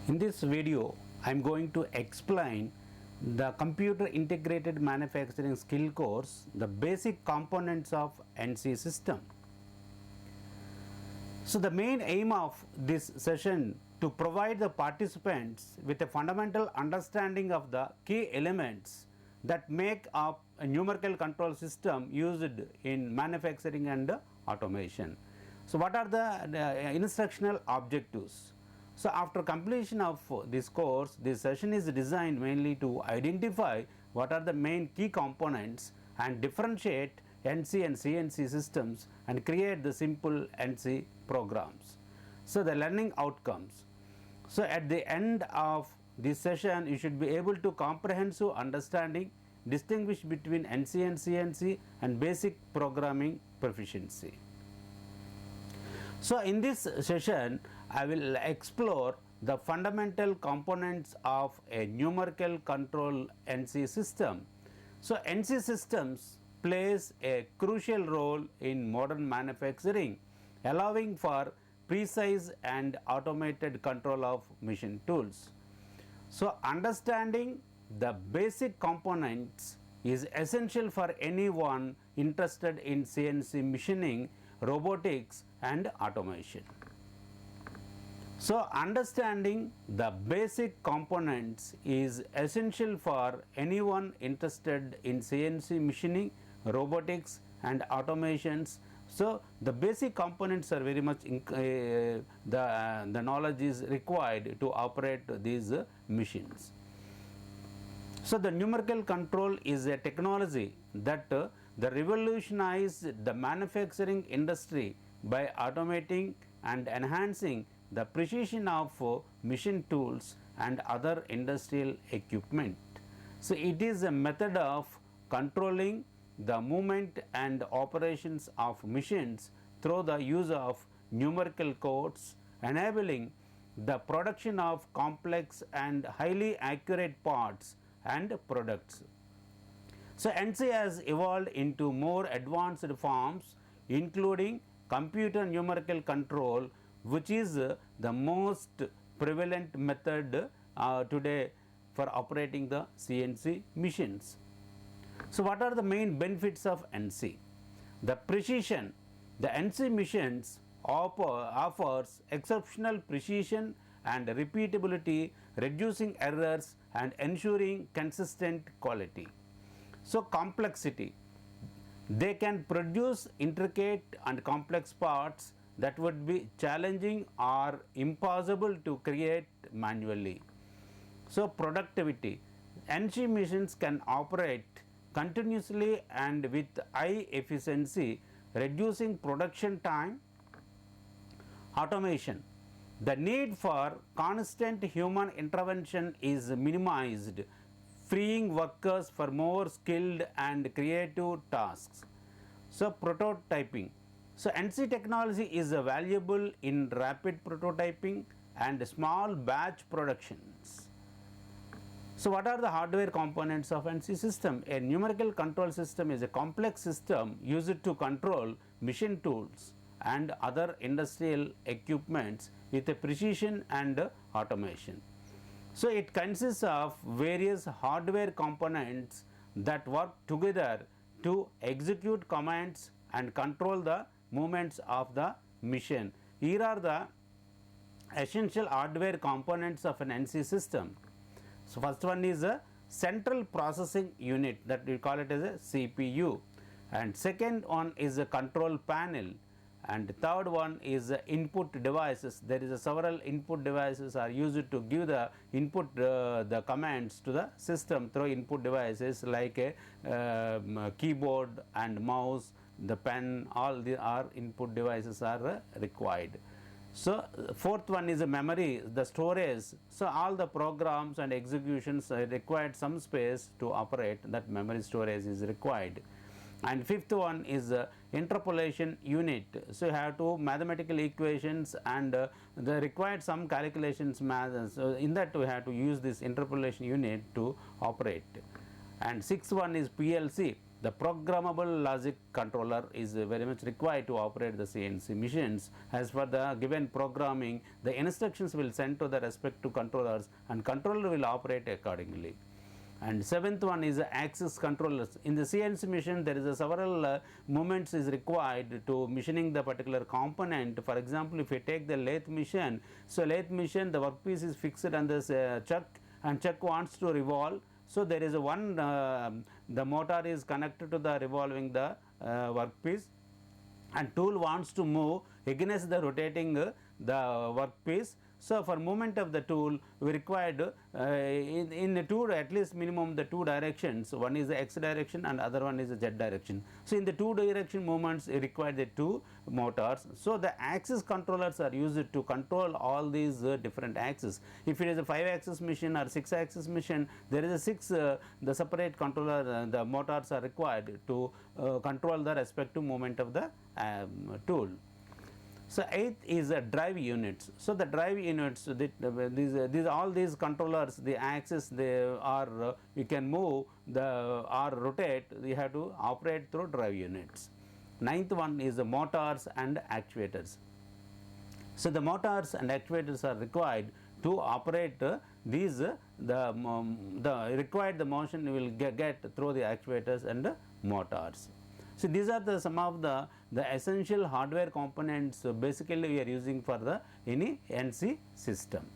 In this video, I am going to explain the computer integrated manufacturing skill course, the basic components of NC system. So the main aim of this session to provide the participants with a fundamental understanding of the key elements that make up a numerical control system used in manufacturing and automation. So what are the instructional objectives? So after completion of this course, this session is designed mainly to identify what are the main key components and differentiate NC and CNC systems and create the simple NC programs. So the learning outcomes. So at the end of this session, you should be able to comprehensive understanding, distinguish between NC and CNC and basic programming proficiency. So in this session, I will explore the fundamental components of a numerical control NC system. So NC systems plays a crucial role in modern manufacturing, allowing for precise and automated control of machine tools. So understanding the basic components is essential for anyone interested in CNC machining, robotics and automation. So understanding the basic components is essential for anyone interested in CNC machining, robotics and automations. So the basic components are very much the knowledge is required to operate these machines. So the numerical control is a technology that revolutionized the manufacturing industry by automating and enhancing the precision of machine tools and other industrial equipment. So it is a method of controlling the movement and operations of machines through the use of numerical codes, enabling the production of complex and highly accurate parts and products. So NC has evolved into more advanced forms, including computer numerical control, which is the most prevalent method today for operating the CNC machines. So what are the main benefits of NC? The precision. The NC machines offers exceptional precision and repeatability, reducing errors and ensuring consistent quality. So complexity. They can produce intricate and complex parts that would be challenging or impossible to create manually. So productivity. NC machines can operate continuously and with high efficiency, reducing production time. Automation. The need for constant human intervention is minimized, freeing workers for more skilled and creative tasks. So prototyping. So NC technology is valuable in rapid prototyping and small batch productions. So what are the hardware components of NC system? A numerical control system is a complex system used to control machine tools and other industrial equipments with a precision and automation. So it consists of various hardware components that work together to execute commands and control the movements of the machine. Here are the essential hardware components of an NC system. So first one is a central processing unit, that we call it as a CPU, and second one is a control panel, and third one is input devices. There is several input devices are used to give the input the commands to the system through input devices like a keyboard and mouse, the pen, all the input devices are required. So fourth one is a memory, the storage. So all the programs and executions required some space to operate, that memory storage is required. And fifth one is interpolation unit. So you have to mathematical equations and the required some calculations math. So in that we have to use this interpolation unit to operate. And sixth one is PLC. the programmable logic controller is very much required to operate the CNC machines. As for the given programming, the instructions will send to the respective controllers and controller will operate accordingly. And seventh one is the axis controllers. In the CNC machine, there is a several movements is required to machining the particular component. For example, if you take the lathe machine, so lathe machine, the workpiece is fixed on this chuck, and chuck wants to revolve. So there is a one the motor is connected to the revolving the workpiece, and tool wants to move against the rotating the workpiece. So for movement of the tool, we required in the two, at least minimum the two directions. One is the x direction and other one is the z direction. So in the two direction movements, we require the two motors. So the axis controllers are used to control all these different axes. If it is a 5-axis machine or 6-axis machine, there is a 6 the separate controller the motors are required to control the respective movement of the tool. So eighth is drive units. So the drive units, these all these controllers, the axis they are you can move the or rotate. You have to operate through drive units. Ninth one is the motors and actuators. So the motors and actuators are required to operate these the required the motion you will get through the actuators and motors. So these are the some of the essential hardware components basically we are using for the any NC system.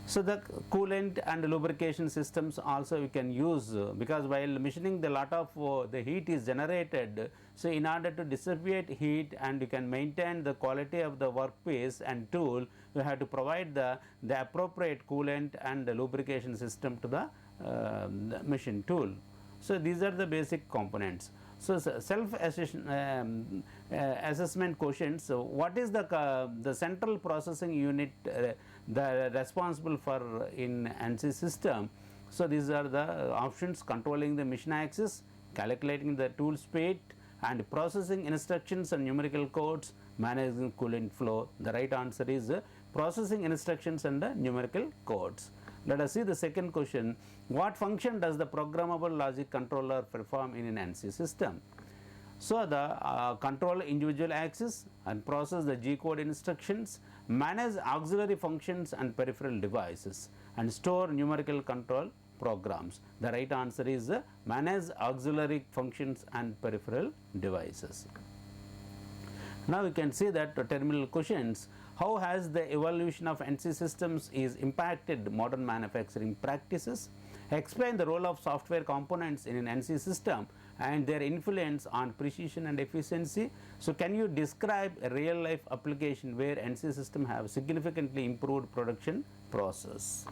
So the coolant and lubrication systems also we can use because while machining the lot of the heat is generated. So in order to dissipate heat and you can maintain the quality of the workpiece and tool, you have to provide the appropriate coolant and the lubrication system to the machine tool. So these are the basic components. So self assessment questions. So what is the central processing unit the responsible for in NC system? So these are the options: controlling the machine axis, calculating the tool speed, and processing instructions and numerical codes, managing coolant flow. The right answer is processing instructions and numerical codes. Let us see the second question. What function does the programmable logic controller perform in an NC system? So the control individual axis and process the G-code instructions, manage auxiliary functions and peripheral devices, and store numerical control programs. The right answer is manage auxiliary functions and peripheral devices. Now we can see that terminal questions. How has the evolution of NC systems is impacted modern manufacturing practices? Explain the role of software components in an NC system and their influence on precision and efficiency. So can you describe a real life application where NC system have significantly improved production process?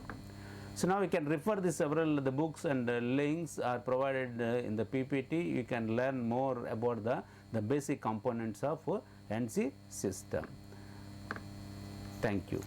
So now we can refer the several the books and links are provided in the PPT. You can learn more about the basic components of NC system. Thank you.